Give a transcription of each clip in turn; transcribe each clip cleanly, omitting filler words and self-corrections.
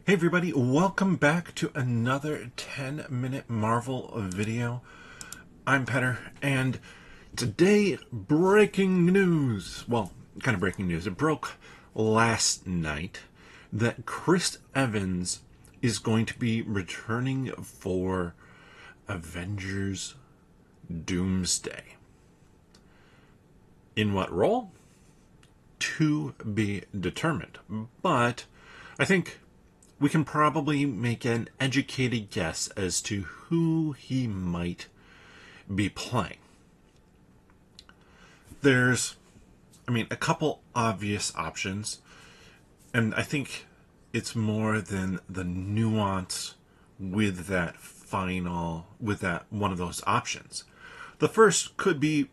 Hey everybody, welcome back to another 10-minute Marvel video. I'm Petter, and today, breaking news. Well, kind of breaking news. It broke last night that Chris Evans is going to be returning for Avengers Doomsday. In what role? To be determined. But I think we can probably make an educated guess as to who he might be playing. There's, a couple obvious options, and I think it's more than the nuance with that one of those options. The first could be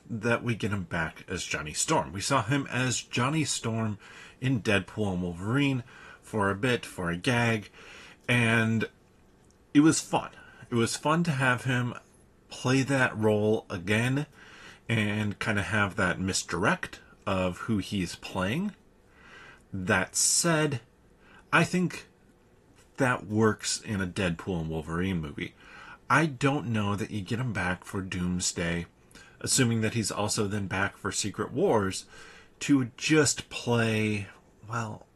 that we get him back as Johnny Storm. We saw him as Johnny Storm in Deadpool and Wolverine for a bit, for a gag, and it was fun. It was fun to have him play that role again and kind of have that misdirect of who he's playing. That said, I think that works in a Deadpool and Wolverine movie. I don't know that you get him back for Doomsday, assuming that he's also then back for Secret Wars, to just play, well,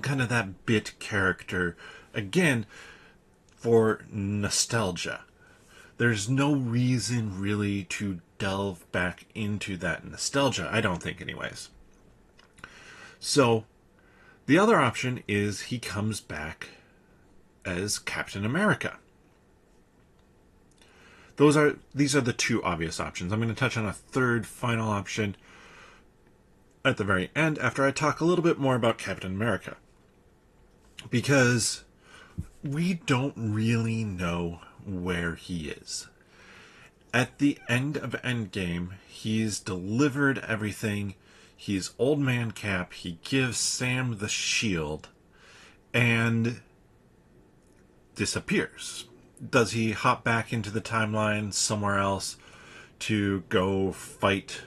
kind of that bit character again for nostalgia. There's no reason really to delve back into that nostalgia, I don't think, anyways. So, the other option is he comes back as Captain America. These are the two obvious options. I'm going to touch on a third final option at the very end after I talk a little bit more about Captain America. Because we don't really know where he is. At the end of Endgame, he's delivered everything. He's Old Man Cap. He gives Sam the shield and disappears. Does he hop back into the timeline somewhere else to go fight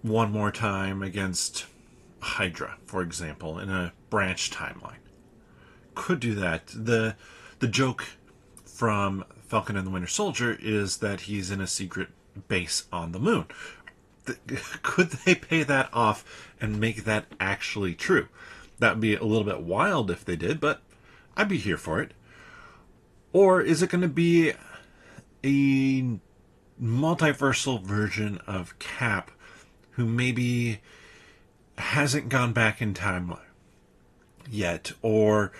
one more time against Hydra, for example, in a branch timeline? Could do that. The joke from Falcon and the Winter Soldier is that he's in a secret base on the moon. Could they pay that off and make that actually true? That would be a little bit wild if they did, but I'd be here for it. Or is it going to be a multiversal version of Cap who maybe hasn't gone back in time yet, or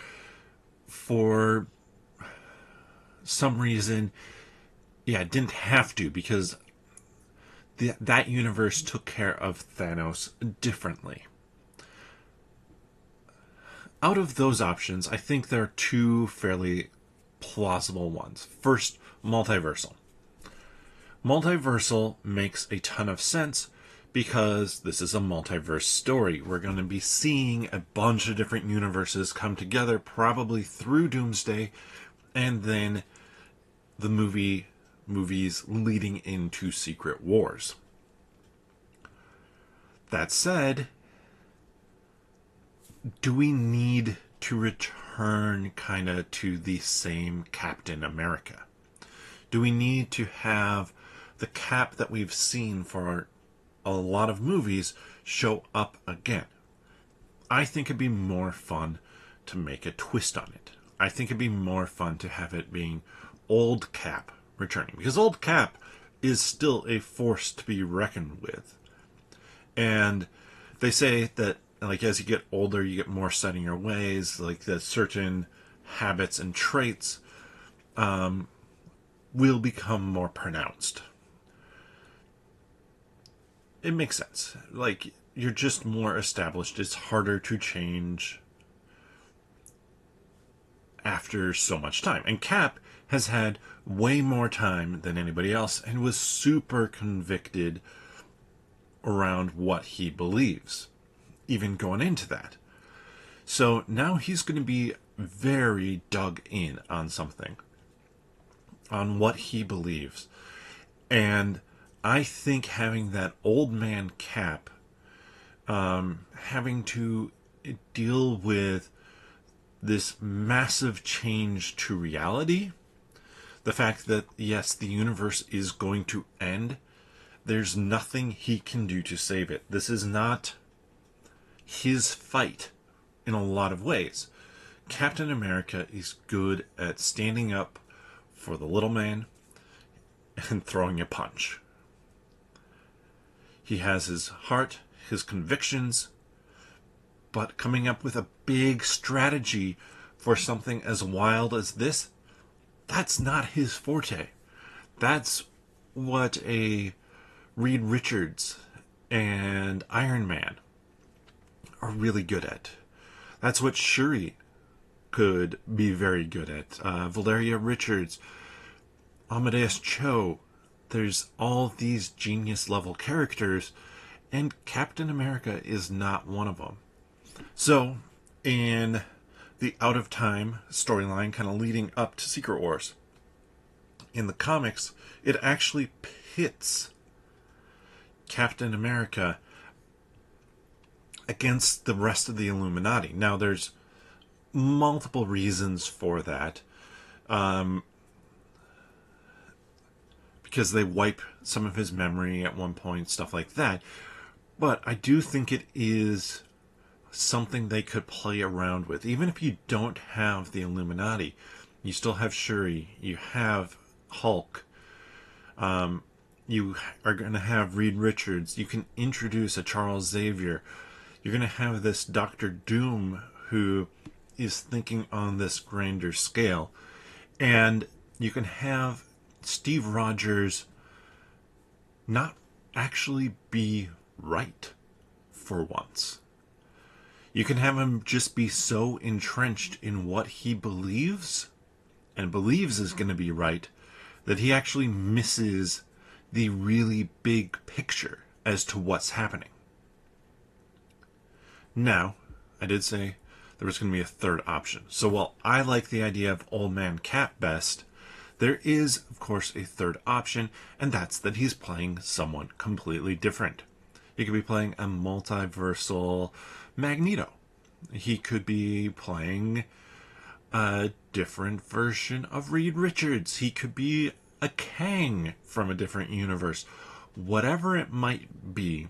for some reason, didn't have to because that universe took care of Thanos differently. Out of those options, I think there are two fairly plausible ones. First, multiversal. Multiversal makes a ton of sense because this is a multiverse story. We're going to be seeing a bunch of different universes come together, probably through Doomsday, and then the movies leading into Secret Wars. That said, do we need to return kind of to the same Captain America? Do we need to have the Cap that we've seen for a lot of movies show up again? I think it'd be more fun to make a twist on it. I think it'd be more fun to have it being old Cap returning, because old Cap is still a force to be reckoned with. And they say that, like, as you get older, you get more set in your ways, like that certain habits and traits will become more pronounced. It makes sense. Like, you're just more established. It's harder to change after so much time. And Cap has had way more time than anybody else and was super convicted around what he believes, even going into that. So now he's going to be very dug in on something, on what he believes. And I think having that old man Cap having to deal with this massive change to reality. The fact that, yes, the universe is going to end. There's nothing he can do to save it. This is not his fight in a lot of ways. Captain America is good at standing up for the little man and throwing a punch. He has his heart, his convictions, but coming up with a big strategy for something as wild as this, that's not his forte. That's what a Reed Richards and Iron Man are really good at. That's what Shuri could be very good at. Valeria Richards, Amadeus Cho. There's all these genius level characters, and Captain America is not one of them. So, in the Out of Time storyline, kind of leading up to Secret Wars, in the comics, it actually pits Captain America against the rest of the Illuminati. Now, there's multiple reasons for that. Because they wipe some of his memory at one point, stuff like that. But I do think it is something they could play around with. Even if you don't have the Illuminati, you still have Shuri, you have Hulk, you are going to have Reed Richards, you can introduce a Charles Xavier, you're going to have this Doctor Doom who is thinking on this grander scale, and you can have Steve Rogers not actually be right for once. You can have him just be so entrenched in what he believes and believes is going to be right that he actually misses the really big picture as to what's happening. Now, I did say there was going to be a third option. So while I like the idea of Old Man Cap best, there is, of course, a third option, and that's that he's playing someone completely different. He could be playing a multiversal Magneto. He could be playing a different version of Reed Richards. He could be a Kang from a different universe. Whatever it might be,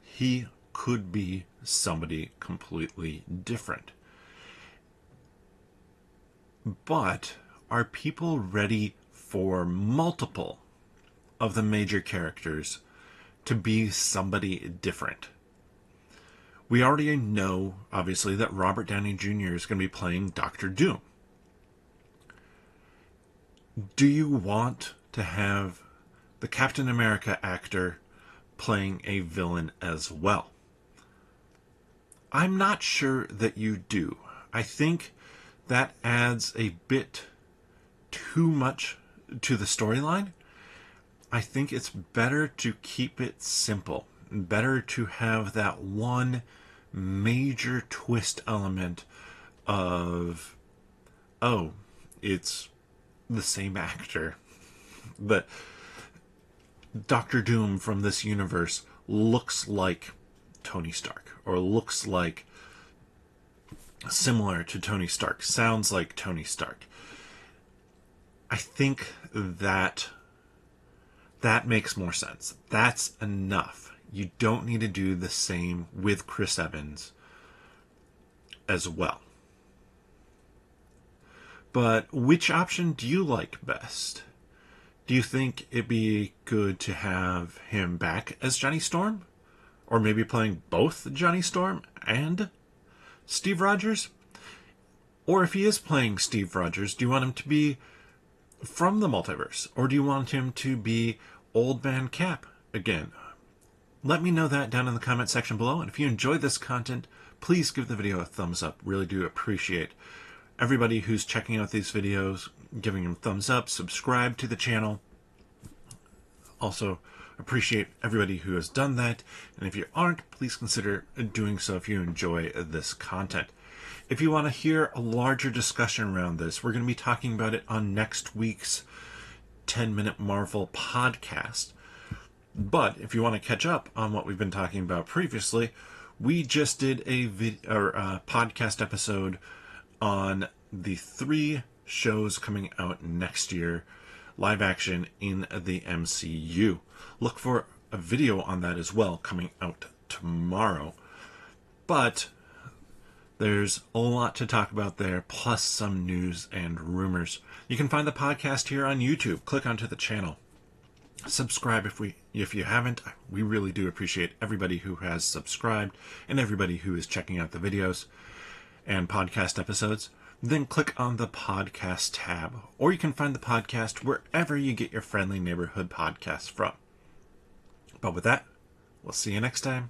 he could be somebody completely different. But are people ready for multiple of the major characters to be somebody different? We already know, obviously, that Robert Downey Jr. is going to be playing Doctor Doom. Do you want to have the Captain America actor playing a villain as well? I'm not sure that you do. I think that adds a bit too much to the storyline. I think it's better to keep it simple. Better to have that one major twist element of, oh, it's the same actor. But Doctor Doom from this universe looks like Tony Stark, or looks like similar to Tony Stark, sounds like Tony Stark. I think that makes more sense. That's enough. You don't need to do the same with Chris Evans as well. But which option do you like best? Do you think it'd be good to have him back as Johnny Storm? Or maybe playing both Johnny Storm and Steve Rogers? Or if he is playing Steve Rogers, do you want him to be from the multiverse? Or do you want him to be Old Man Cap again? Let me know that down in the comment section below. And if you enjoyed this content, please give the video a thumbs up. Really do appreciate everybody who's checking out these videos, giving them thumbs up, subscribe to the channel. Also, appreciate everybody who has done that. And if you aren't, please consider doing so if you enjoy this content. If you want to hear a larger discussion around this, we're going to be talking about it on next week's 10-Minute Marvel podcast. But if you want to catch up on what we've been talking about previously, We just did a podcast episode on the 3 shows coming out next year, live action in the MCU. Look for a video on that as well coming out tomorrow. But there's a lot to talk about there, plus some news and rumors. You can find the podcast here on YouTube. Click onto the channel. Subscribe if you haven't. We really do appreciate everybody who has subscribed and everybody who is checking out the videos and podcast episodes. Then click on the podcast tab, or you can find the podcast wherever you get your friendly neighborhood podcasts from. But with that, we'll see you next time.